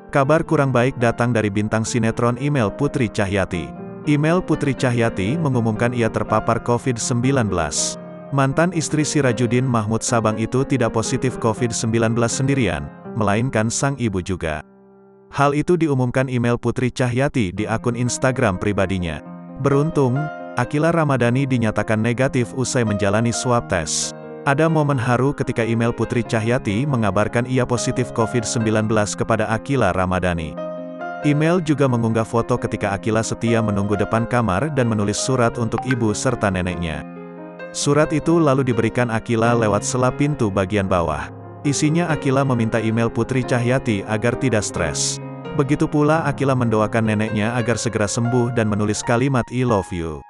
Kabar kurang baik datang dari bintang sinetron Email Putri Cahyati. Email Putri Cahyati mengumumkan ia terpapar COVID-19. Mantan istri Sirajuddin Mahmud Sabang itu tidak positif COVID-19 sendirian, melainkan sang ibu juga. Hal itu diumumkan Email Putri Cahyati di akun Instagram pribadinya. Beruntung, Akila Ramadhani dinyatakan negatif usai menjalani swab test. Ada momen haru ketika Email Putri Cahyati mengabarkan ia positif COVID-19 kepada Akila Ramadhani. Email juga mengunggah foto ketika Akila setia menunggu depan kamar dan menulis surat untuk ibu serta neneknya. Surat itu lalu diberikan Akila lewat sela pintu bagian bawah. Isinya Akila meminta Email Putri Cahyati agar tidak stres. Begitu pula Akila mendoakan neneknya agar segera sembuh dan menulis kalimat I love you.